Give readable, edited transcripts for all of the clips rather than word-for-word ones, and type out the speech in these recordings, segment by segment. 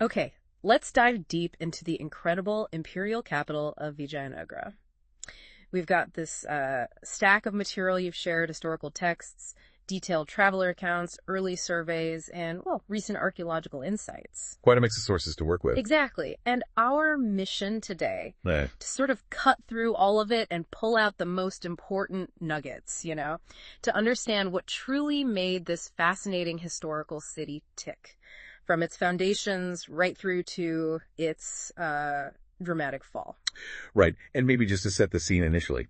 Okay, let's dive deep into the incredible imperial capital of Vijayanagara. We've got this stack of material you've shared, historical texts, detailed traveler accounts, early surveys, and, well, recent archaeological insights. Quite a mix of sources to work with. Exactly. And our mission today, to sort of cut through all of it and pull out the most important nuggets, to understand what truly made this fascinating historical city tick, from its foundations right through to its dramatic fall. Right. And maybe just to set the scene initially,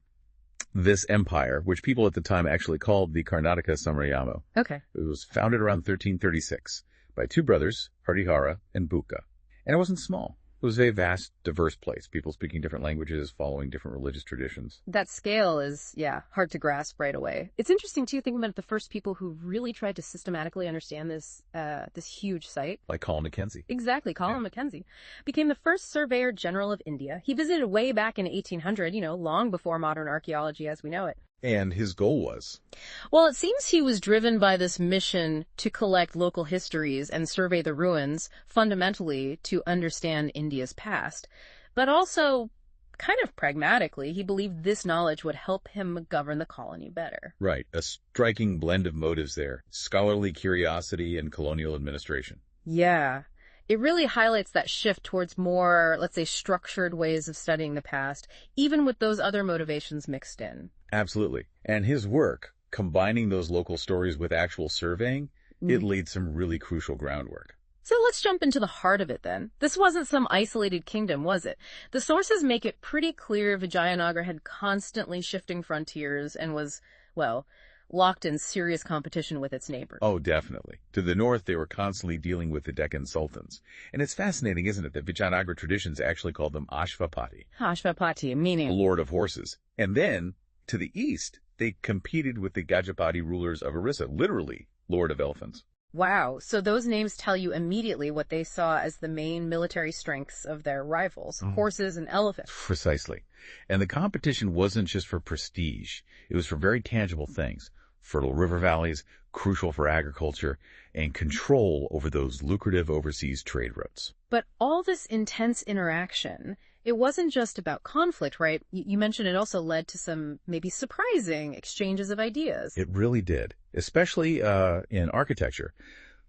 this empire, which people at the time actually called the Karnataka Samrayamo, Okay. it was founded around 1336 by two brothers, Hardihara and Bukka. And it wasn't small. It was a vast, diverse place, people speaking different languages, following different religious traditions. That scale is, hard to grasp right away. It's interesting, too, thinking about the first people who really tried to systematically understand this huge site. Like Colin Mackenzie. Exactly, Colin Mackenzie. Became the first surveyor general of India. He visited way back in 1800, long before modern archaeology as we know it. And his goal was? Well, it seems he was driven by this mission to collect local histories and survey the ruins, fundamentally to understand India's past. But also, kind of pragmatically, he believed this knowledge would help him govern the colony better. Right. A striking blend of motives there. Scholarly curiosity and colonial administration. Yeah. It really highlights that shift towards more, let's say, structured ways of studying the past, even with those other motivations mixed in. Absolutely. And his work, combining those local stories with actual surveying, it laid some really crucial groundwork. So let's jump into the heart of it then. This wasn't some isolated kingdom, was it? The sources make it pretty clear Vijayanagara had constantly shifting frontiers and was, well, locked in serious competition with its neighbors. Oh, definitely. To the north, they were constantly dealing with the Deccan sultans. And it's fascinating, isn't it, that Vijayanagara traditions actually called them Ashvapati. Ashvapati, meaning? Lord of horses. And then, to the east, they competed with the Gajapati rulers of Orissa, literally Lord of Elephants. Wow, so those names tell you immediately what they saw as the main military strengths of their rivals, horses and elephants. Precisely. And the competition wasn't just for prestige. It was for very tangible things. Fertile river valleys, crucial for agriculture, and control over those lucrative overseas trade routes. But all this intense interaction, it wasn't just about conflict, right? You mentioned it also led to some maybe surprising exchanges of ideas. It really did, especially in architecture.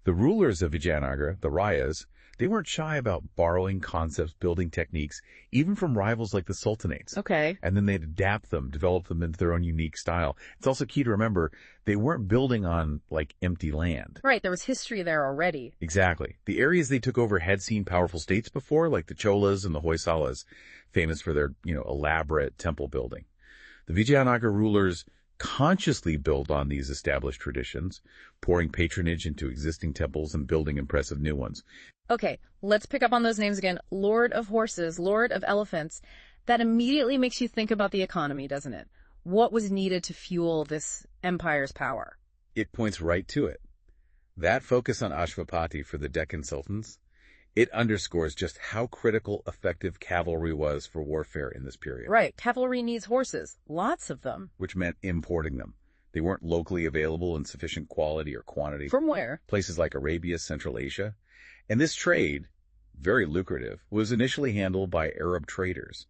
The rulers of Vijayanagara, the Rayas, they weren't shy about borrowing concepts, building techniques, even from rivals like the Sultanates. Okay. And then they'd adapt them, develop them into their own unique style. It's also key to remember they weren't building on, empty land. Right, there was history there already. Exactly. The areas they took over had seen powerful states before, like the Cholas and the Hoysalas, famous for their, elaborate temple building. The Vijayanagara rulers consciously built on these established traditions, pouring patronage into existing temples and building impressive new ones. Okay, let's pick up on those names again. Lord of Horses, Lord of Elephants. That immediately makes you think about the economy, doesn't it? What was needed to fuel this empire's power? It points right to it. That focus on Ashvapati for the Deccan sultans, it underscores just how critical effective cavalry was for warfare in this period. Right, cavalry needs horses, lots of them. Which meant importing them. They weren't locally available in sufficient quality or quantity. From where? Places like Arabia, Central Asia. And this trade, very lucrative, was initially handled by Arab traders.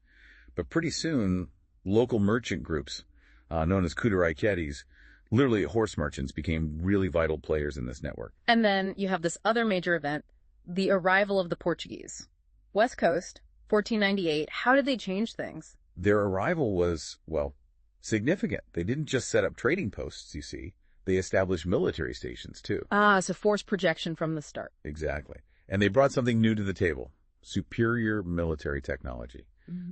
But pretty soon, local merchant groups, known as Kudurai Kedis, literally horse merchants, became really vital players in this network. And then you have this other major event, the arrival of the Portuguese. West Coast, 1498. How did they change things? Their arrival was, significant. They didn't just set up trading posts, you see. They established military stations, too. So force projection from the start. Exactly. And they brought something new to the table, superior military technology,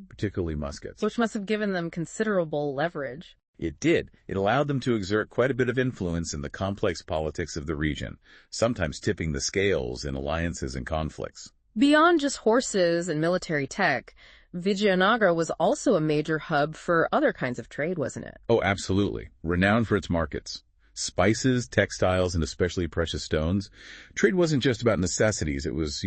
particularly muskets. Which must have given them considerable leverage. It did. It allowed them to exert quite a bit of influence in the complex politics of the region, sometimes tipping the scales in alliances and conflicts. Beyond just horses and military tech, Vijayanagara was also a major hub for other kinds of trade, wasn't it? Oh, absolutely. Renowned for its markets. Spices, textiles, and especially precious stones. Trade wasn't just about necessities. It was,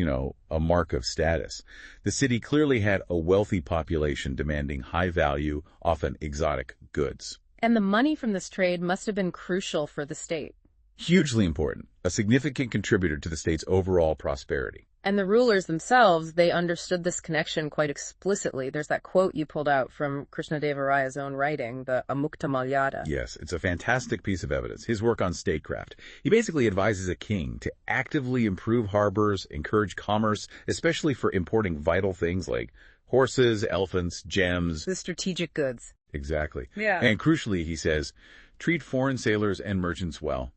a mark of status. The city clearly had a wealthy population demanding high value, often exotic goods. And the money from this trade must have been crucial for the state. Hugely important. A significant contributor to the state's overall prosperity. And the rulers themselves, they understood this connection quite explicitly. There's that quote you pulled out from Krishnadeva Raya's own writing, the Amukta Malyada. Yes, it's a fantastic piece of evidence. His work on statecraft. He basically advises a king to actively improve harbors, encourage commerce, especially for importing vital things like horses, elephants, gems. The strategic goods. Exactly. Yeah. And crucially, he says, treat foreign sailors and merchants well.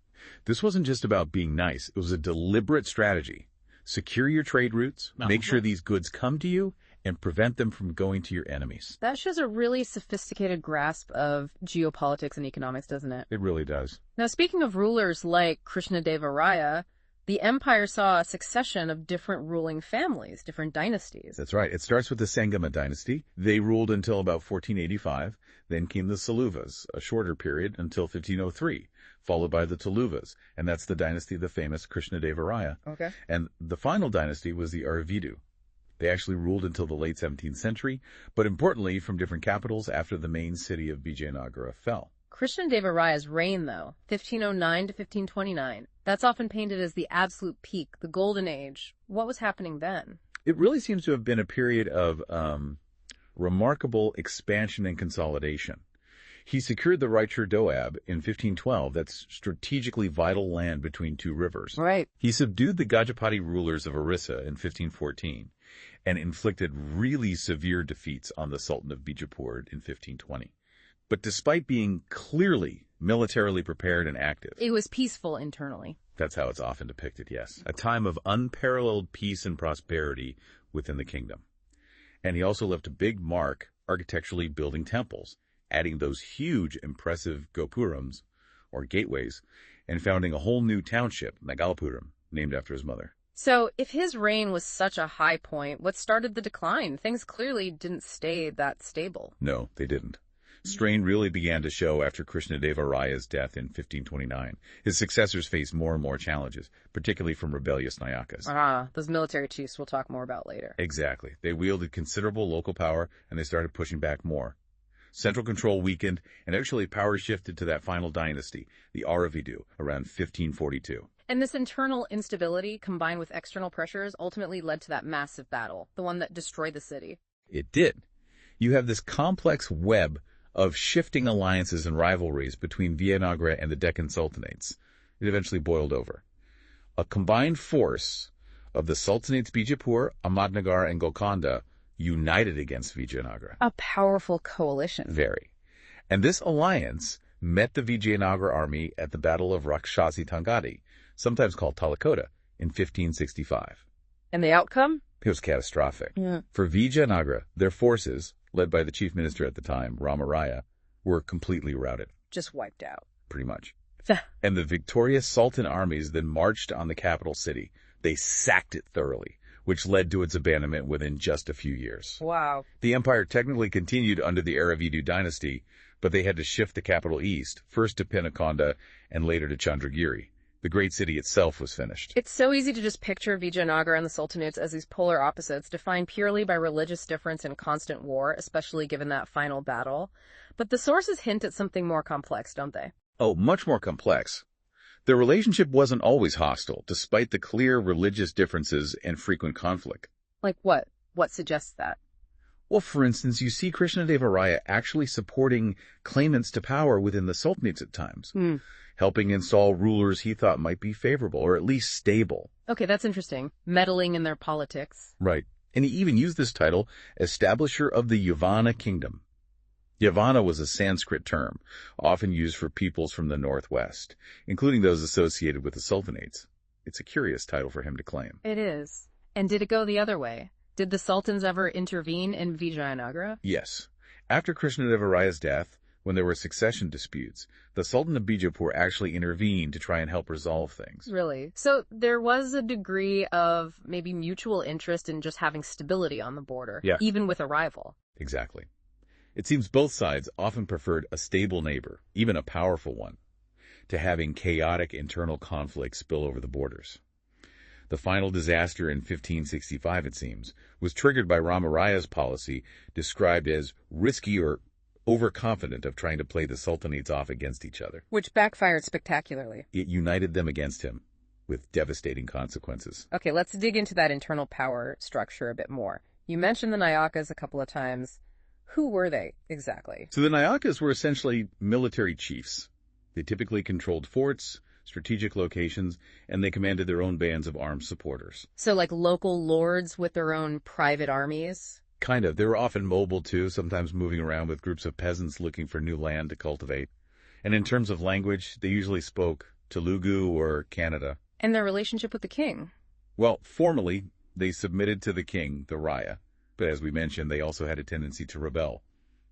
This wasn't just about being nice. It was a deliberate strategy. Secure your trade routes, make sure these goods come to you, and prevent them from going to your enemies. That shows a really sophisticated grasp of geopolitics and economics, doesn't it? It really does. Now, speaking of rulers like Krishnadeva Raya, the empire saw a succession of different ruling families, different dynasties. That's right. It starts with the Sangama dynasty. They ruled until about 1485. Then came the Saluvas, a shorter period until 1503, followed by the Tuluvas, and that's the dynasty of the famous Krishnadeva Raya. Okay. And the final dynasty was the Aravidu. They actually ruled until the late 17th century, but importantly from different capitals after the main city of Vijayanagara fell. Krishnadeva Raya's reign, though, 1509 to 1529, that's often painted as the absolute peak, the golden age. What was happening then? It really seems to have been a period of remarkable expansion and consolidation. He secured the Raichur Doab in 1512, that's strategically vital land between two rivers. Right. He subdued the Gajapati rulers of Orissa in 1514 and inflicted really severe defeats on the Sultan of Bijapur in 1520. But despite being clearly militarily prepared and active, it was peaceful internally. That's how it's often depicted, yes. A time of unparalleled peace and prosperity within the kingdom. And he also left a big mark architecturally building temples, adding those huge, impressive gopurams, or gateways, and founding a whole new township, Nagalapuram, named after his mother. So, if his reign was such a high point, what started the decline? Things clearly didn't stay that stable. No, they didn't. Strain really began to show after Krishnadeva Raya's death in 1529. His successors faced more and more challenges, particularly from rebellious Nayakas. Those military chiefs we'll talk more about later. Exactly. They wielded considerable local power, and they started pushing back more. Central control weakened, and actually power shifted to that final dynasty, the Aravidu, around 1542. And this internal instability, combined with external pressures, ultimately led to that massive battle, the one that destroyed the city. It did. You have this complex web of shifting alliances and rivalries between Vijayanagara and the Deccan Sultanates. It eventually boiled over. A combined force of the Sultanates Bijapur, Ahmadnagar, and Golconda united against Vijayanagara. A powerful coalition. Very. And this alliance met the Vijayanagara army at the Battle of Rakshasi Tangadi, sometimes called Talakota, in 1565. And the outcome? It was catastrophic. Yeah. For Vijayanagara, their forces, led by the chief minister at the time, Ramaraya, were completely routed. Just wiped out. Pretty much. And the victorious Sultan armies then marched on the capital city. They sacked it thoroughly, which led to its abandonment within just a few years. Wow. The empire technically continued under the Aravidu dynasty, but they had to shift the capital east, first to Penakonda and later to Chandragiri. The great city itself was finished. It's so easy to just picture Vijayanagara and the Sultanates as these polar opposites, defined purely by religious difference and constant war, especially given that final battle. But the sources hint at something more complex, don't they? Oh, much more complex. Their relationship wasn't always hostile, despite the clear religious differences and frequent conflict. Like what? What suggests that? Well, for instance, you see Krishnadeva Raya actually supporting claimants to power within the Sultanates at times, helping install rulers he thought might be favorable, or at least stable. Okay, that's interesting. Meddling in their politics. Right. And he even used this title, establisher of the Yavana kingdom. Yavana was a Sanskrit term, often used for peoples from the northwest, including those associated with the Sultanates. It's a curious title for him to claim. It is. And did it go the other way? Did the Sultans ever intervene in Vijayanagara? Yes. After Krishnadeva Raya's death, when there were succession disputes, the Sultan of Bijapur actually intervened to try and help resolve things. Really? So there was a degree of maybe mutual interest in just having stability on the border, even with a rival. Exactly. It seems both sides often preferred a stable neighbor, even a powerful one, to having chaotic internal conflicts spill over the borders. The final disaster in 1565, it seems, was triggered by Ramaraya's policy described as risky or overconfident of trying to play the Sultanates off against each other. Which backfired spectacularly. It united them against him. with devastating consequences. Okay, let's dig into that internal power structure a bit more. You mentioned the Nayakas a couple of times. Who were they exactly? So the Nayakas were essentially military chiefs. They typically controlled forts, strategic locations, and they commanded their own bands of armed supporters. So like local lords with their own private armies? Kind of. They were often mobile too, sometimes moving around with groups of peasants looking for new land to cultivate. And in terms of language, they usually spoke Telugu or Kannada. And their relationship with the king? Well, formally, they submitted to the king, the Raya. But as we mentioned, they also had a tendency to rebel.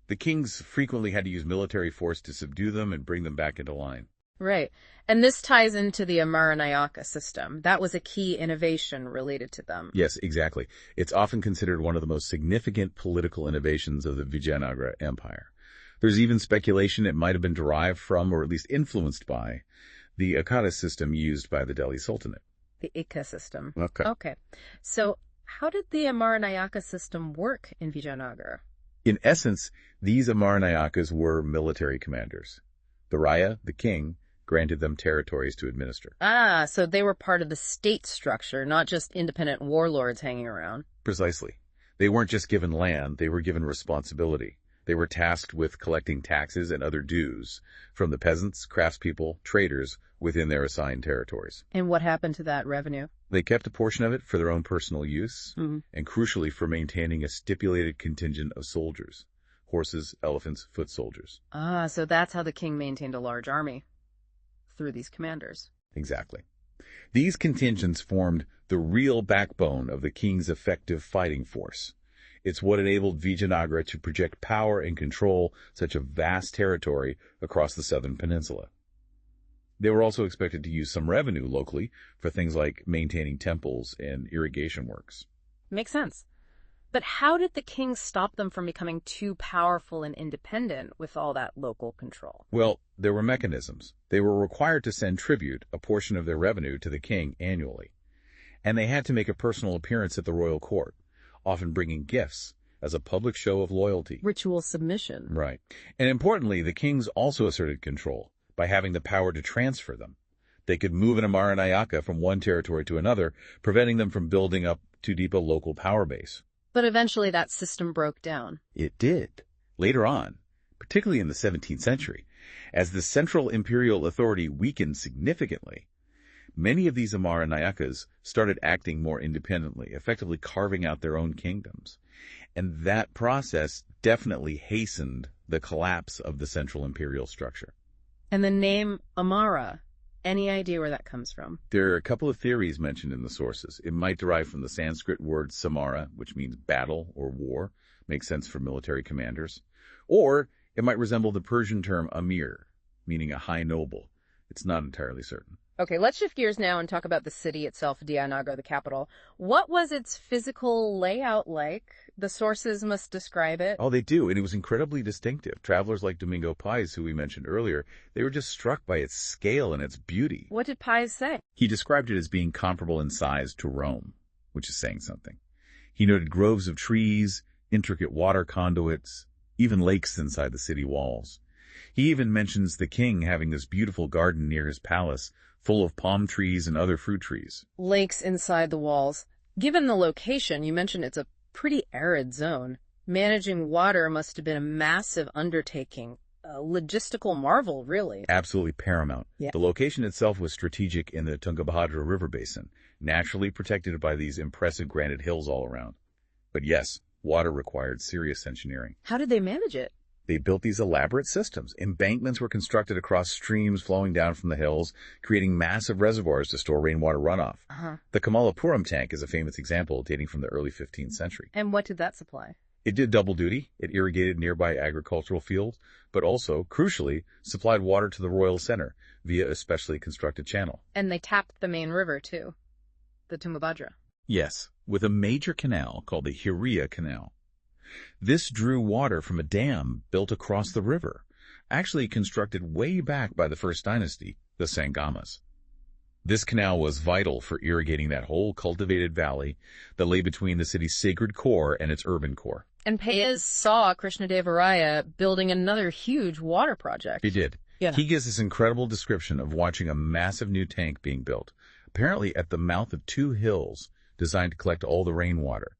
The kings frequently had to use military force to subdue them and bring them back into line. Right. And this ties into the Amaranayaka system. That was a key innovation related to them. Yes, exactly. It's often considered one of the most significant political innovations of the Vijayanagara Empire. There's even speculation it might have been derived from, or at least influenced by, the Akkada system used by the Delhi Sultanate. The Ikka system. Okay. So how did the Amaranayaka system work in Vijayanagara? In essence, these Amaranayakas were military commanders. The Raya, the king, granted them territories to administer. Ah, so they were part of the state structure, not just independent warlords hanging around. Precisely. They weren't just given land, they were given responsibility. They were tasked with collecting taxes and other dues from the peasants, craftspeople, traders within their assigned territories. And what happened to that revenue? They kept a portion of it for their own personal use, and crucially for maintaining a stipulated contingent of soldiers. Horses, elephants, foot soldiers. Ah, so that's how the king maintained a large army. Through these commanders. Exactly. These contingents formed the real backbone of the king's effective fighting force. It's what enabled Vijayanagara to project power and control such a vast territory across the southern peninsula. They were also expected to use some revenue locally for things like maintaining temples and irrigation works. Makes sense. But how did the king stop them from becoming too powerful and independent with all that local control? Well, there were mechanisms. They were required to send tribute, a portion of their revenue, to the king annually. And they had to make a personal appearance at the royal court, often bringing gifts as a public show of loyalty. Ritual submission. Right. And importantly, the kings also asserted control by having the power to transfer them. They could move an Amaranayaka from one territory to another, preventing them from building up too deep a local power base. But eventually that system broke down. It did. Later on, particularly in the 17th century, as the central imperial authority weakened significantly, many of these Amaranayakas started acting more independently, effectively carving out their own kingdoms. And that process definitely hastened the collapse of the central imperial structure. And the name Amara, any idea where that comes from? There are a couple of theories mentioned in the sources. It might derive from the Sanskrit word samara, which means battle or war, makes sense for military commanders. Or it might resemble the Persian term amir, meaning a high noble. It's not entirely certain. Okay, let's shift gears now and talk about the city itself, Vijayanagara, the capital. What was its physical layout like? The sources must describe it. Oh, they do, and it was incredibly distinctive. Travelers like Domingo Pais, who we mentioned earlier, they were just struck by its scale and its beauty. What did Pais say? He described it as being comparable in size to Rome, which is saying something. He noted groves of trees, intricate water conduits, even lakes inside the city walls. He even mentions the king having this beautiful garden near his palace, full of palm trees and other fruit trees. Lakes inside the walls. Given the location, you mentioned it's a pretty arid zone. Managing water must have been a massive undertaking. A logistical marvel, really. Absolutely paramount. Yeah. The location itself was strategic in the Tungabhadra River basin, naturally protected by these impressive granite hills all around. But yes, water required serious engineering. How did they manage it? They built these elaborate systems. Embankments were constructed across streams flowing down from the hills, creating massive reservoirs to store rainwater runoff. The Kamalapuram tank is a famous example dating from the early 15th century. And what did that supply? It did double duty. It irrigated nearby agricultural fields, but also, crucially, supplied water to the royal center via a specially constructed channel. And they tapped the main river, too, the Tungabhadra. Yes, with a major canal called the Hiriya Canal. This drew water from a dam built across the river, actually constructed way back by the first dynasty, the Sangamas. This canal was vital for irrigating that whole cultivated valley that lay between the city's sacred core and its urban core. And Pais saw Krishnadevaraya building another huge water project. He did. Yeah. He gives this incredible description of watching a massive new tank being built, apparently at the mouth of 2 hills designed to collect all the rainwater,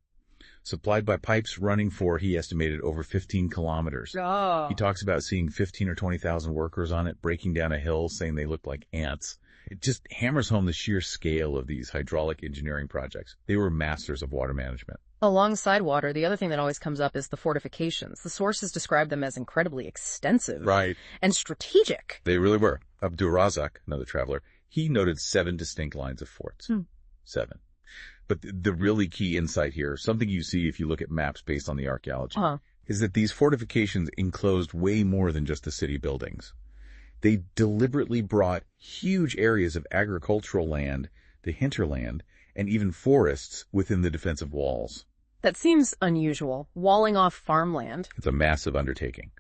supplied by pipes running for, he estimated, over 15 kilometers. Oh. He talks about seeing 15 or 20,000 workers on it, breaking down a hill, saying they looked like ants. It just hammers home the sheer scale of these hydraulic engineering projects. They were masters of water management. Alongside water, the other thing that always comes up is the fortifications. The sources describe them as incredibly extensive. Right. And strategic. They really were. Abdur-Razak, another traveler, he noted 7 distinct lines of forts. 7. But the really key insight here, something you see if you look at maps based on the archaeology, is that these fortifications enclosed way more than just the city buildings. They deliberately brought huge areas of agricultural land, the hinterland, and even forests within the defensive walls. That seems unusual, walling off farmland. It's a massive undertaking.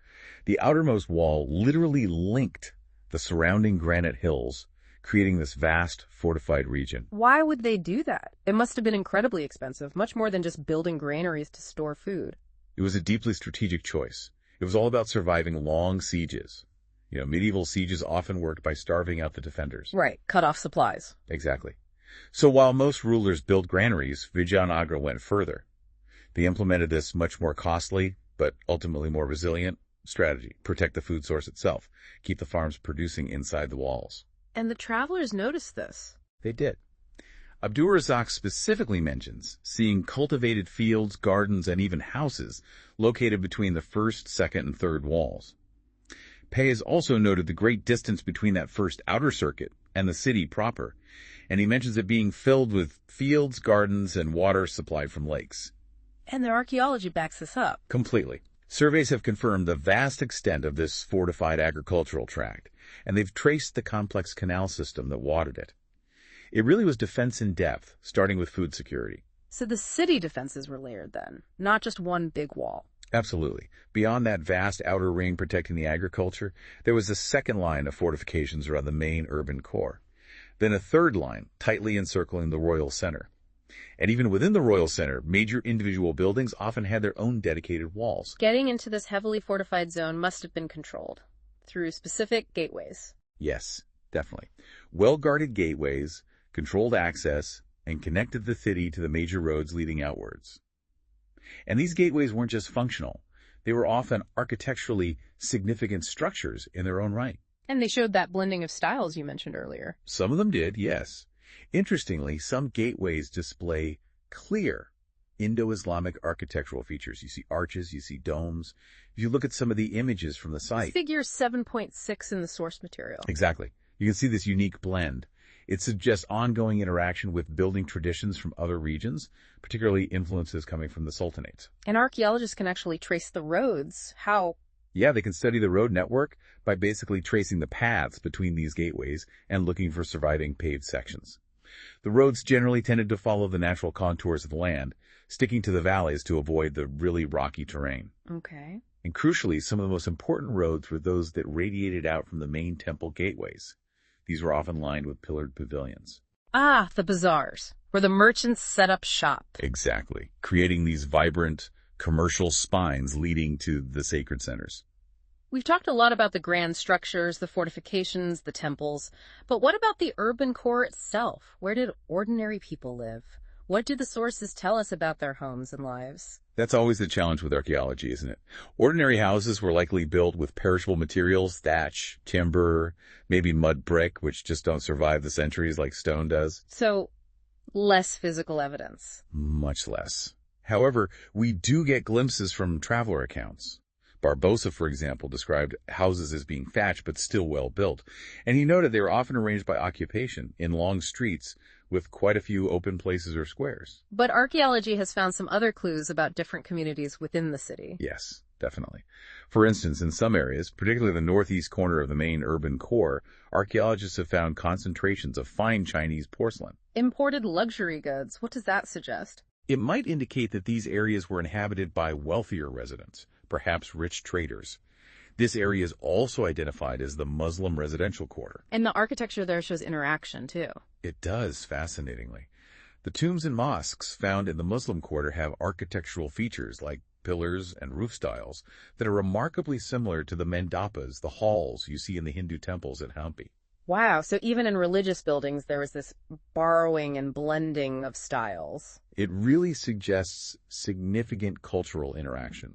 The outermost wall literally linked the surrounding granite hills, creating this vast fortified region. Why would they do that? It must have been incredibly expensive, much more than just building granaries to store food. It was a deeply strategic choice. It was all about surviving long sieges. Medieval sieges often worked by starving out the defenders. Right, cut off supplies. Exactly. So while most rulers built granaries, Vijayanagara went further. They implemented this much more costly, but ultimately more resilient strategy. Protect the food source itself. Keep the farms producing inside the walls. And the travelers noticed this. They did. Abdur-Razak specifically mentions seeing cultivated fields, gardens, and even houses located between the first, second, and third walls. Pei also noted the great distance between that first outer circuit and the city proper, and he mentions it being filled with fields, gardens, and water supplied from lakes. And their archaeology backs this up. Completely. Surveys have confirmed the vast extent of this fortified agricultural tract, and they've traced the complex canal system that watered it. It really was defense in depth, starting with food security. So the city defenses were layered then, not just one big wall. Absolutely. Beyond that vast outer ring protecting the agriculture, there was a second line of fortifications around the main urban core. Then a third line, tightly encircling the royal center. And even within the royal center, major individual buildings often had their own dedicated walls. Getting into this heavily fortified zone must have been controlled through specific gateways. Yes, definitely. Well-guarded gateways, controlled access, and connected the city to the major roads leading outwards. And these gateways weren't just functional. They were often architecturally significant structures in their own right. And they showed that blending of styles you mentioned earlier. Some of them did, yes. Interestingly, some gateways display clear Indo-Islamic architectural features. You see arches, you see domes. If you look at some of the images from the site... Figure 7.6 in the source material. Exactly. You can see this unique blend. It suggests ongoing interaction with building traditions from other regions, particularly influences coming from the sultanates. And archaeologists can actually trace the roads. How? Yeah, they can study the road network by basically tracing the paths between these gateways and looking for surviving paved sections. The roads generally tended to follow the natural contours of the land, sticking to the valleys to avoid the really rocky terrain. Okay. And crucially, some of the most important roads were those that radiated out from the main temple gateways. These were often lined with pillared pavilions. Ah, the bazaars, where the merchants set up shop. Exactly, creating these vibrant commercial spines leading to the sacred centers. We've talked a lot about the grand structures, the fortifications, the temples, but what about the urban core itself? Where did ordinary people live? What do the sources tell us about their homes and lives? That's always the challenge with archaeology, isn't it? Ordinary houses were likely built with perishable materials, thatch, timber, maybe mud brick, which just don't survive the centuries like stone does. So, less physical evidence. Much less. However, we do get glimpses from traveler accounts. Barbosa, for example, described houses as being thatched but still well built, and he noted they were often arranged by occupation in long streets with quite a few open places or squares. But archaeology has found some other clues about different communities within the city. Yes, definitely. For instance, in some areas, particularly the northeast corner of the main urban core, archaeologists have found concentrations of fine Chinese porcelain. Imported luxury goods, what does that suggest? It might indicate that these areas were inhabited by wealthier residents, perhaps rich traders. This area is also identified as the Muslim residential quarter. And the architecture there shows interaction, too. It does, fascinatingly. The tombs and mosques found in the Muslim quarter have architectural features like pillars and roof styles that are remarkably similar to the mandapas, the halls you see in the Hindu temples at Hampi. Wow, so even in religious buildings, there was this borrowing and blending of styles. It really suggests significant cultural interaction.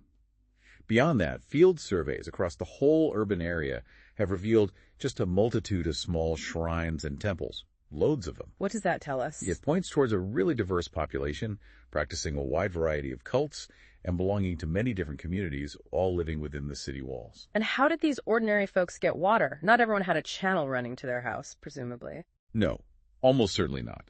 Beyond that, field surveys across the whole urban area have revealed just a multitude of small shrines and temples, loads of them. What does that tell us? It points towards a really diverse population, practicing a wide variety of cults and belonging to many different communities, all living within the city walls. And how did these ordinary folks get water? Not everyone had a channel running to their house, presumably. No, almost certainly not.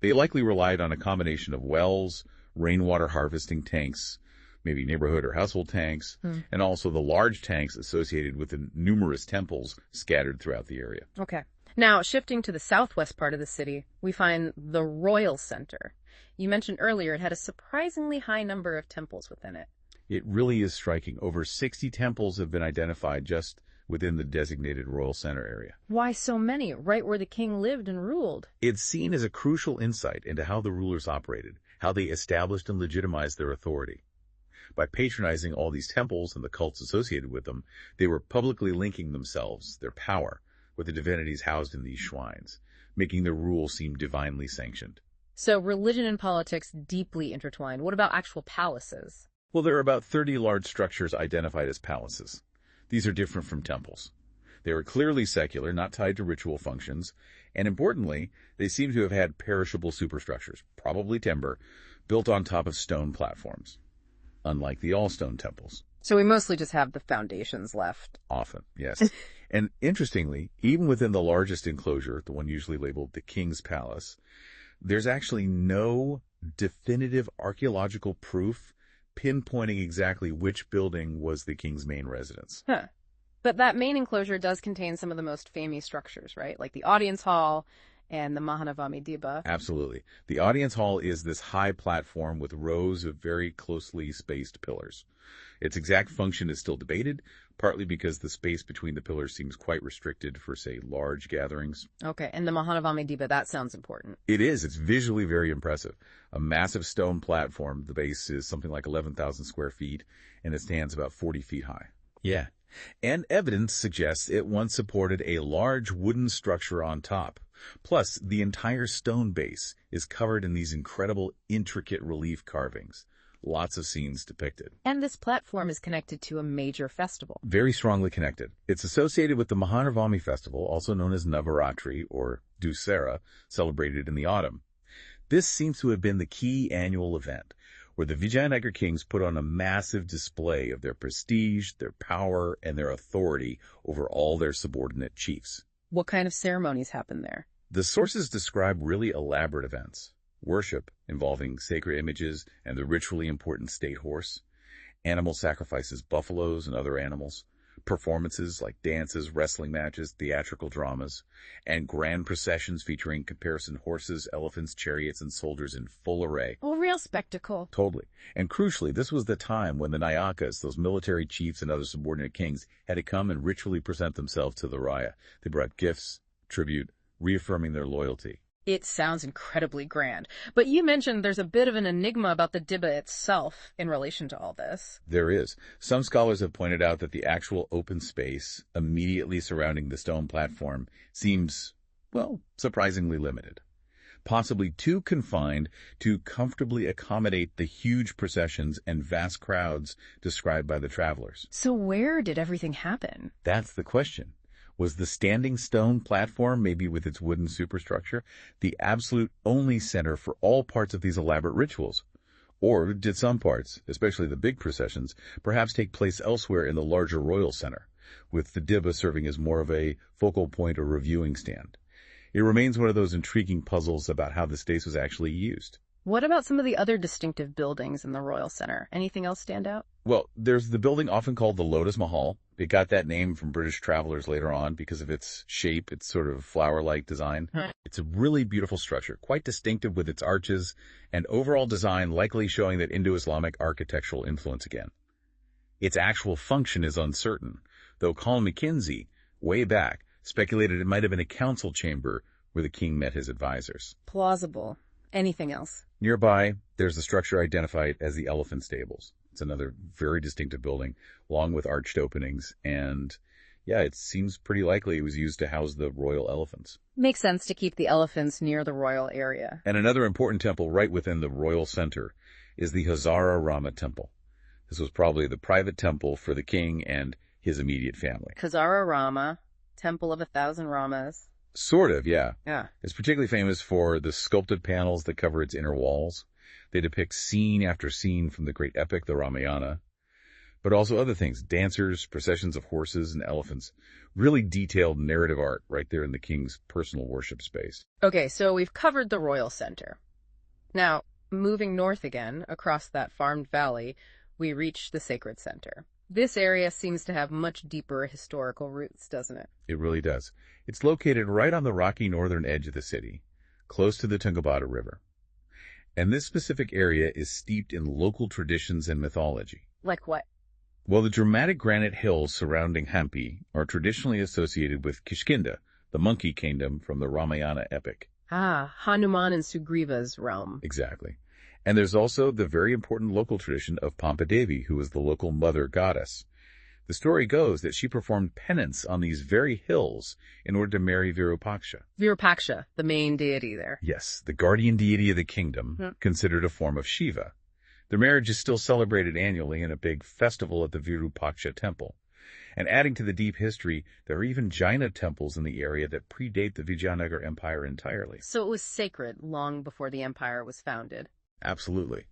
They likely relied on a combination of wells, rainwater harvesting tanks, maybe neighborhood or household tanks, and also the large tanks associated with the numerous temples scattered throughout the area. Okay. Now, shifting to the southwest part of the city, we find the Royal Center. You mentioned earlier it had a surprisingly high number of temples within it. It really is striking. Over 60 temples have been identified just within the designated Royal Center area. Why so many, right where the king lived and ruled? It's seen as a crucial insight into how the rulers operated, how they established and legitimized their authority. By patronizing all these temples and the cults associated with them, they were publicly linking themselves, their power, with the divinities housed in these shrines, making their rule seem divinely sanctioned. So religion and politics deeply intertwined. What about actual palaces? Well, there are about 30 large structures identified as palaces. These are different from temples. They were clearly secular, not tied to ritual functions, and importantly, they seem to have had perishable superstructures, probably timber, built on top of stone platforms, unlike the all-stone temples. So we mostly just have the foundations left. Often, yes. And interestingly, even within the largest enclosure, the one usually labeled the King's Palace, there's actually no definitive archaeological proof pinpointing exactly which building was the king's main residence. Huh. But that main enclosure does contain some of the most famous structures, right? Like the audience hall and the Mahanavami Diba. Absolutely. The audience hall is this high platform with rows of very closely spaced pillars. Its exact function is still debated, partly because the space between the pillars seems quite restricted for, say, large gatherings. Okay, and the Mahanavami Diba, that sounds important. It is. It's visually very impressive. A massive stone platform. The base is something like 11,000 square feet, and it stands about 40 feet high. Yeah. And evidence suggests it once supported a large wooden structure on top. Plus, the entire stone base is covered in these incredible, intricate relief carvings. Lots of scenes depicted. And this platform is connected to a major festival. Very strongly connected. It's associated with the Mahanavami festival, also known as Navaratri or Dussehra, celebrated in the autumn. This seems to have been the key annual event, where the Vijayanagara kings put on a massive display of their prestige, their power, and their authority over all their subordinate chiefs. What kind of ceremonies happened there? The sources describe really elaborate events. Worship involving sacred images and the ritually important state horse, animal sacrifices, buffaloes and other animals, performances like dances, wrestling matches, theatrical dramas, and grand processions featuring comparison horses, elephants, chariots, and soldiers in full array. A real spectacle. Totally. And crucially, this was the time when the Nayakas, those military chiefs and other subordinate kings, had to come and ritually present themselves to the Raya. They brought gifts, tribute, reaffirming their loyalty. It sounds incredibly grand. But you mentioned there's a bit of an enigma about the Diba itself in relation to all this. There is. Some scholars have pointed out that the actual open space immediately surrounding the stone platform seems, well, surprisingly limited. Possibly too confined to comfortably accommodate the huge processions and vast crowds described by the travelers. So where did everything happen? That's the question. Was the standing stone platform, maybe with its wooden superstructure, the absolute only center for all parts of these elaborate rituals? Or did some parts, especially the big processions, perhaps take place elsewhere in the larger royal center, with the Diba serving as more of a focal point or reviewing stand? It remains one of those intriguing puzzles about how the space was actually used. What about some of the other distinctive buildings in the Royal Center? Anything else stand out? Well, there's the building often called the Lotus Mahal. It got that name from British travelers later on because of its shape, its sort of flower-like design. It's a really beautiful structure, quite distinctive with its arches, and overall design likely showing that Indo-Islamic architectural influence again. Its actual function is uncertain, though Colin McKinsey, way back, speculated it might have been a council chamber where the king met his advisors. Plausible. Anything else? Nearby, there's the structure identified as the Elephant Stables. It's another very distinctive building, along with arched openings and, Yeah, it seems pretty likely it was used to house the royal elephants. Makes sense to keep the elephants near the royal area. And another important temple right within the royal center is the Hazara Rama temple. This was probably the private temple for the king and his immediate family. Hazara Rama, Temple of 1,000 Ramas. Sort of, yeah. Yeah. It's particularly famous for the sculpted panels that cover its inner walls. They depict scene after scene from the great epic, the Ramayana, but also other things, dancers, processions of horses and elephants, really detailed narrative art right there in the king's personal worship space. Okay, so we've covered the royal center. Now, moving north again, across that farmed valley, we reach the sacred center. This area seems to have much deeper historical roots, doesn't it? It really does. It's located right on the rocky northern edge of the city, close to the Tungabhadra River. And this specific area is steeped in local traditions and mythology. Like what? Well, the dramatic granite hills surrounding Hampi are traditionally associated with Kishkinda, the monkey kingdom from the Ramayana epic. Ah, Hanuman and Sugriva's realm. Exactly. And there's also the very important local tradition of Pampa Devi, who is the local mother goddess. The story goes that she performed penance on these very hills in order to marry Virupaksha. Virupaksha, the main deity there. Yes, the guardian deity of the kingdom, considered a form of Shiva. Their marriage is still celebrated annually in a big festival at the Virupaksha temple. And adding to the deep history, there are even Jaina temples in the area that predate the Vijayanagara Empire entirely. So it was sacred long before the empire was founded. Absolutely.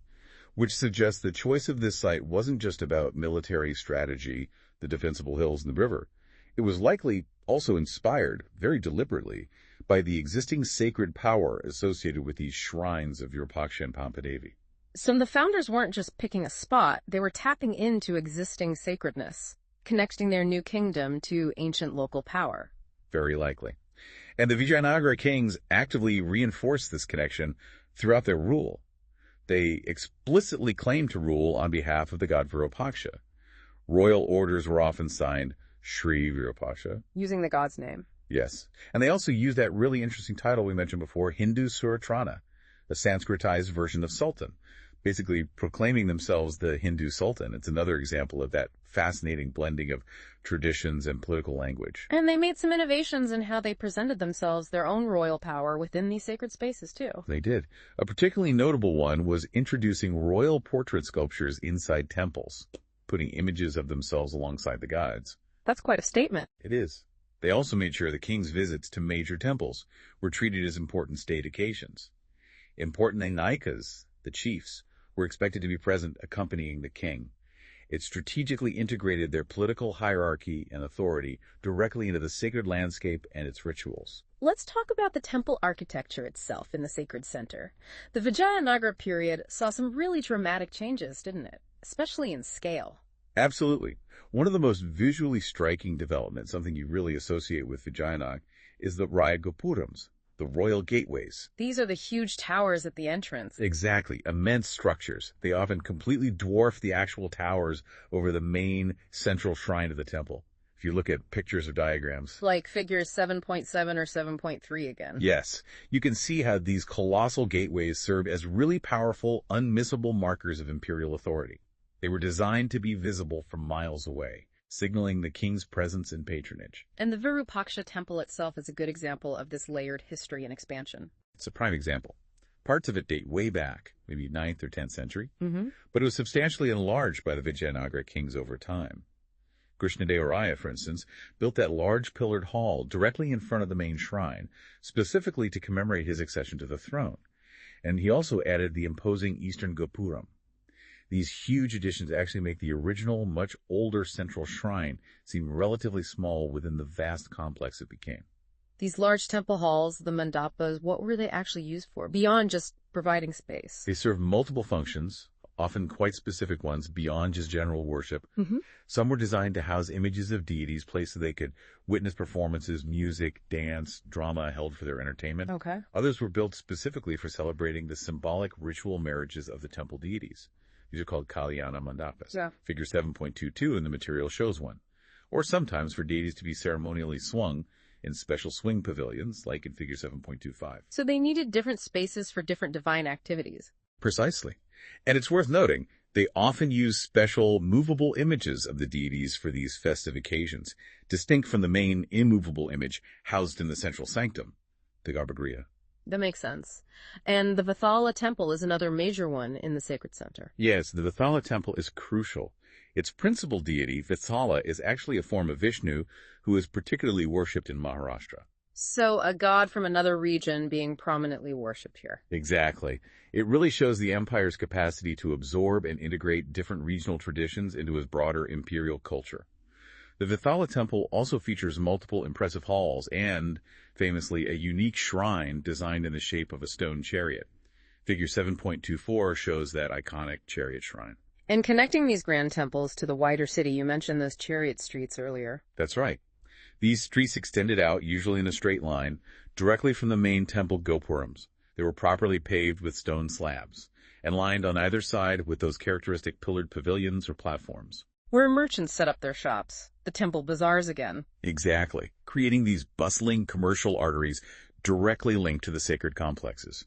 Which suggests the choice of this site wasn't just about military strategy, the defensible hills and the river. It was likely also inspired, very deliberately, by the existing sacred power associated with these shrines of Virupaksha and Pampa Devi. So the founders weren't just picking a spot, they were tapping into existing sacredness, connecting their new kingdom to ancient local power. Very likely. And the Vijayanagara kings actively reinforced this connection throughout their rule. They explicitly claimed to rule on behalf of the god Virupaksha. Royal orders were often signed Shri Virupaksha. Using the god's name. Yes. And they also used that really interesting title we mentioned before, Hindu Suratrana, a Sanskritized version of Sultan, basically proclaiming themselves the Hindu Sultan. It's another example of that fascinating blending of traditions and political language. And they made some innovations in how they presented themselves, their own royal power within these sacred spaces, too. They did. A particularly notable one was introducing royal portrait sculptures inside temples, putting images of themselves alongside the gods. That's quite a statement. It is. They also made sure the king's visits to major temples were treated as important state occasions. Important Nayikas, the chiefs, were expected to be present accompanying the king. It strategically integrated their political hierarchy and authority directly into the sacred landscape and its rituals. Let's talk about the temple architecture itself in the sacred center. The Vijayanagara period saw some really dramatic changes, didn't it? Especially in scale. Absolutely. One of the most visually striking developments, something you really associate with Vijayanagara, is the Raya Gopurams, the royal gateways. These are the huge towers at the entrance. Exactly. Immense structures. They often completely dwarf the actual towers over the main central shrine of the temple. If you look at pictures or diagrams. Like figures 7.7 or 7.3 again. Yes. You can see how these colossal gateways serve as really powerful, unmissable markers of imperial authority. They were designed to be visible from miles away, signaling the king's presence and patronage. And the Virupaksha temple itself is a good example of this layered history and expansion. It's a prime example. Parts of it date way back, maybe 9th or 10th century, but it was substantially enlarged by the Vijayanagara kings over time. Krishnadeva, for instance, built that large pillared hall directly in front of the main shrine, specifically to commemorate his accession to the throne. And he also added the imposing Eastern Gopuram. These huge additions actually make the original, much older central shrine seem relatively small within the vast complex it became. These large temple halls, the mandapas, what were they actually used for, beyond just providing space? They served multiple functions, often quite specific ones, beyond just general worship. Some were designed to house images of deities, places they could witness performances, music, dance, drama held for their entertainment. Okay. Others were built specifically for celebrating the symbolic ritual marriages of the temple deities. These are called Kalyana Mandapas. Yeah. Figure 7.22 in the material shows one. Or sometimes for deities to be ceremonially swung in special swing pavilions, like in figure 7.25. So they needed different spaces for different divine activities. Precisely. And it's worth noting They often use special movable images of the deities for these festive occasions, distinct from the main immovable image housed in the central sanctum, the Garbhagriha. That makes sense. And the Vathala temple is another major one in the sacred center. Yes, the Vathala temple is crucial. Its principal deity, Vathala, is actually a form of Vishnu who is particularly worshipped in Maharashtra. So a god from another region being prominently worshipped here. Exactly. It really shows the empire's capacity to absorb and integrate different regional traditions into its broader imperial culture. The Vathala temple also features multiple impressive halls and, famously, a unique shrine designed in the shape of a stone chariot. Figure 7.24 shows that iconic chariot shrine. And connecting these grand temples to the wider city, you mentioned those chariot streets earlier. That's right. These streets extended out, usually in a straight line, directly from the main temple gopurams. They were properly paved with stone slabs, and lined on either side with those characteristic pillared pavilions or platforms. Where merchants set up their shops, the temple bazaars again. Exactly, creating these bustling commercial arteries directly linked to the sacred complexes.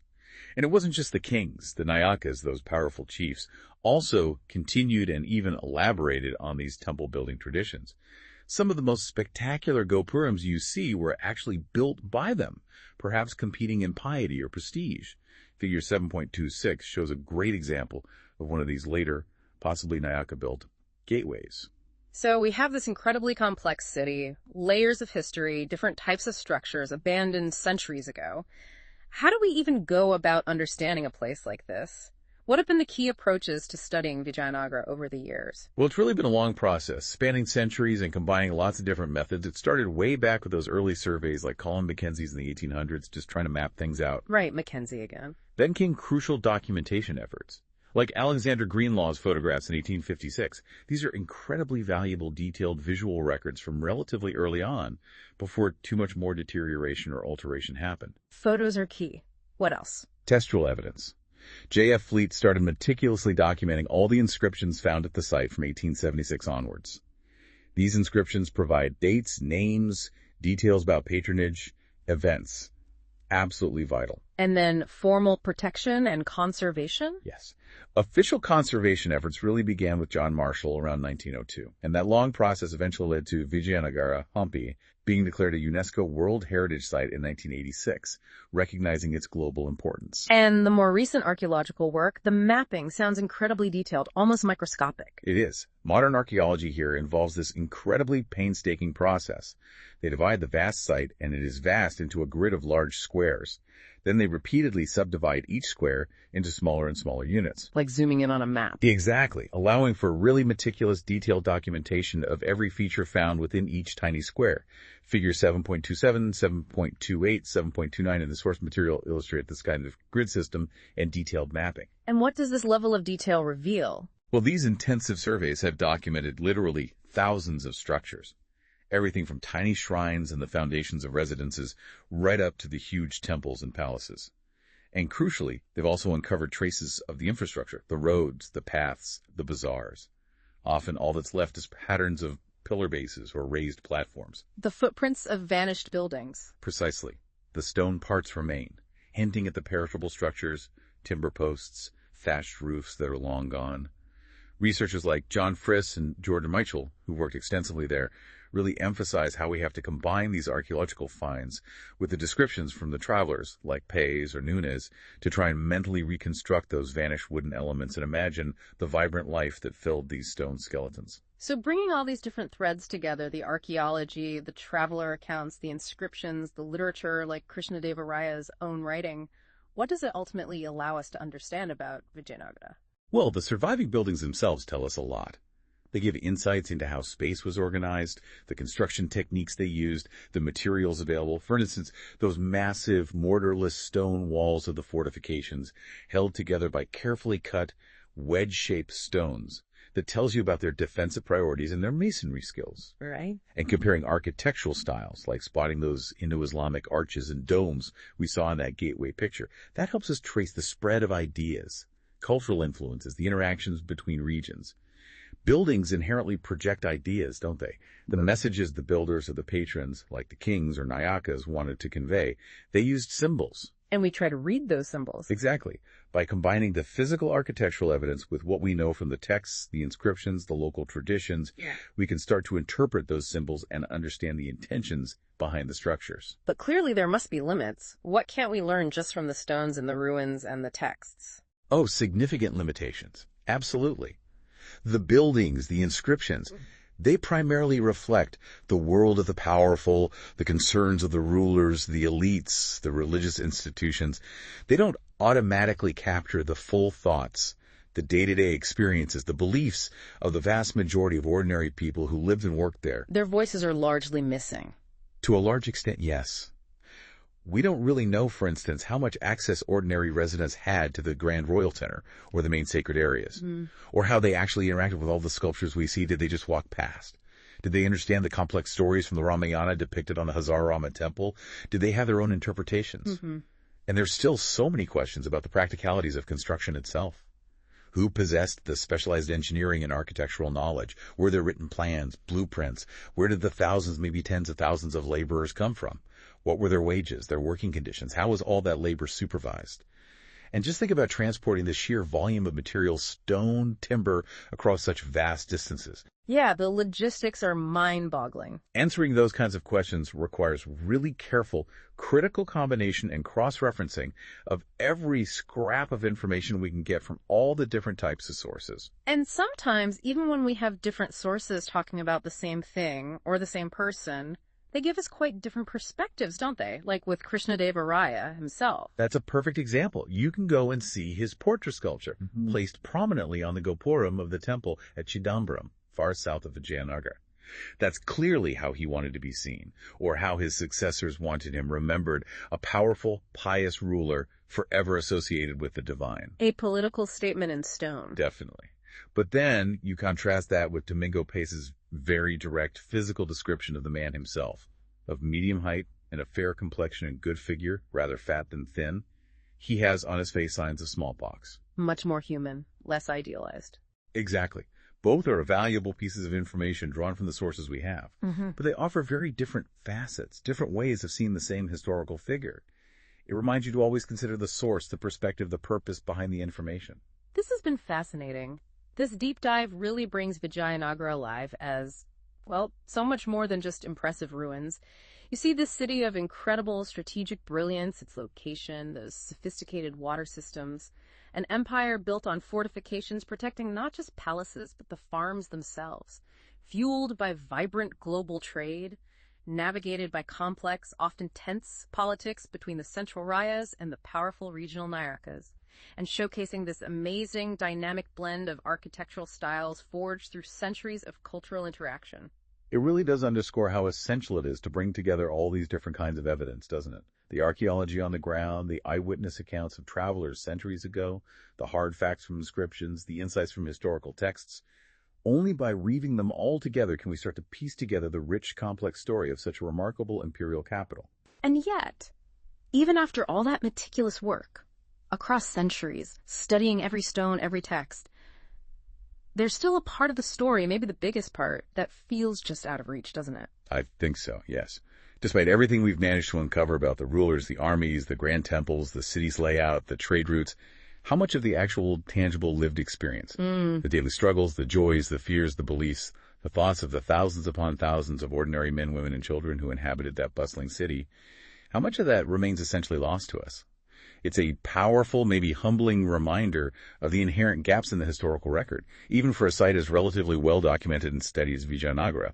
And it wasn't just the kings, the Nayakas, those powerful chiefs, also continued and even elaborated on these temple-building traditions. Some of the most spectacular gopurams you see were actually built by them, perhaps competing in piety or prestige. Figure 7.26 shows a great example of one of these later, possibly Nayaka-built, gateways. So we have this incredibly complex city, layers of history, different types of structures abandoned centuries ago. How do we even go about understanding a place like this? What have been the key approaches to studying Vijayanagara over the years? Well, it's really been a long process, spanning centuries and combining lots of different methods. It started way back with those early surveys like Colin Mackenzie's in the 1800s, just trying to map things out. Right, Mackenzie again. Then came crucial documentation efforts, like Alexander Greenlaw's photographs in 1856. These are incredibly valuable, detailed visual records from relatively early on, before too much more deterioration or alteration happened. Photos are key. What else? Textual evidence. J.F. Fleet started meticulously documenting all the inscriptions found at the site from 1876 onwards. These inscriptions provide dates, names, details about patronage, events. Absolutely vital. And then formal protection and conservation? Yes. Official conservation efforts really began with John Marshall around 1902, and that long process eventually led to Vijayanagara, Hampi, being declared a UNESCO World Heritage Site in 1986, recognizing its global importance. And the more recent archaeological work, the mapping sounds incredibly detailed, almost microscopic. It is. Modern archaeology here involves this incredibly painstaking process. They divide the vast site, and it is vast, into a grid of large squares. Then they repeatedly subdivide each square into smaller and smaller units. Like zooming in on a map. Exactly, allowing for really meticulous, detailed documentation of every feature found within each tiny square. Figure 7.27, 7.28, 7.29 in the source material illustrate this kind of grid system and detailed mapping. And what does this level of detail reveal? Well, these intensive surveys have documented literally thousands of structures. Everything from tiny shrines and the foundations of residences right up to the huge temples and palaces. And crucially, they've also uncovered traces of the infrastructure, the roads, the paths, the bazaars. Often all that's left is patterns of pillar bases or raised platforms. The footprints of vanished buildings. Precisely. The stone parts remain, hinting at the perishable structures, timber posts, thatched roofs that are long gone. Researchers like John Friss and Jordan Mitchell, who worked extensively there, really emphasize how we have to combine these archaeological finds with the descriptions from the travelers, like Pays or Nunes, to try and mentally reconstruct those vanished wooden elements and imagine the vibrant life that filled these stone skeletons. So bringing all these different threads together, the archaeology, the traveler accounts, the inscriptions, the literature like Krishnadeva Raya's own writing, what does it ultimately allow us to understand about Vijayanagara? Well, the surviving buildings themselves tell us a lot. They give insights into how space was organized, the construction techniques they used, the materials available. For instance, those massive mortarless stone walls of the fortifications held together by carefully cut, wedge-shaped stones that tells you about their defensive priorities and their masonry skills. Right. And comparing architectural styles, like spotting those Indo-Islamic arches and domes we saw in that gateway picture. That helps us trace the spread of ideas, cultural influences, the interactions between regions. Buildings inherently project ideas, don't they? The messages the builders or the patrons, like the kings or Nayakas, wanted to convey, they used symbols, And we try to read those symbols. Exactly. By combining the physical architectural evidence with what we know from the texts, the inscriptions, the local traditions, we can start to interpret those symbols and understand the intentions behind the structures. But clearly there must be limits. What can't we learn just from the stones and the ruins and the texts? Oh, significant limitations. Absolutely. The buildings, the inscriptions, they primarily reflect the world of the powerful, the concerns of the rulers, the elites, the religious institutions. They don't automatically capture the full thoughts, the day-to-day experiences, the beliefs of the vast majority of ordinary people who lived and worked there. Their voices are largely missing. To a large extent, yes. We don't really know, for instance, how much access ordinary residents had to the Grand Royal Center or the main sacred areas, or how they actually interacted with all the sculptures we see. Did they just walk past? Did they understand the complex stories from the Ramayana depicted on the Hazar Rama temple? Did they have their own interpretations? And there's still so many questions about the practicalities of construction itself. Who possessed the specialized engineering and architectural knowledge? Were there written plans, blueprints? Where did the thousands, maybe tens of thousands of laborers come from? What were their wages, their working conditions? How was all that labor supervised? And just think about transporting the sheer volume of materials, stone, timber, across such vast distances. Yeah, the logistics are mind-boggling. Answering those kinds of questions requires really careful, critical combination and cross-referencing of every scrap of information we can get from all the different types of sources. And sometimes, even when we have different sources talking about the same thing or the same person, they give us quite different perspectives, don't they? Like with Krishnadeva Raya himself. That's a perfect example. You can go and see his portrait sculpture, placed prominently on the Gopuram of the temple at Chidambaram, far south of Vijayanagara. That's clearly how he wanted to be seen, or how his successors wanted him remembered, a powerful, pious ruler forever associated with the divine. A political statement in stone. Definitely. But then you contrast that with Domingo Pace's very direct physical description of the man himself, of medium height and a fair complexion and good figure, rather fat than thin. He has on his face signs of smallpox. Much more human, less idealized. Exactly. Both are valuable pieces of information drawn from the sources we have, but they offer very different facets, different ways of seeing the same historical figure. It reminds you to always consider the source, the perspective, the purpose behind the information. This has been fascinating. This deep dive really brings Vijayanagara alive as, well, so much more than just impressive ruins. You see this city of incredible strategic brilliance, its location, those sophisticated water systems, an empire built on fortifications protecting not just palaces, but the farms themselves, fueled by vibrant global trade, navigated by complex, often tense politics between the central Rayas and the powerful regional Nayarakas, and showcasing this amazing dynamic blend of architectural styles forged through centuries of cultural interaction. It really does underscore how essential it is to bring together all these different kinds of evidence, doesn't it? The archaeology on the ground, the eyewitness accounts of travelers centuries ago, the hard facts from inscriptions, the insights from historical texts. Only by weaving them all together can we start to piece together the rich, complex story of such a remarkable imperial capital. And yet, even after all that meticulous work, across centuries, studying every stone, every text, there's still a part of the story, maybe the biggest part, that feels just out of reach, doesn't it? I think so, yes. Despite everything we've managed to uncover about the rulers, the armies, the grand temples, the city's layout, the trade routes, how much of the actual, tangible, lived experience, the daily struggles, the joys, the fears, the beliefs, the thoughts of the thousands upon thousands of ordinary men, women, and children who inhabited that bustling city, how much of that remains essentially lost to us? It's a powerful, maybe humbling reminder of the inherent gaps in the historical record, even for a site as relatively well documented and steady as Vijayanagara.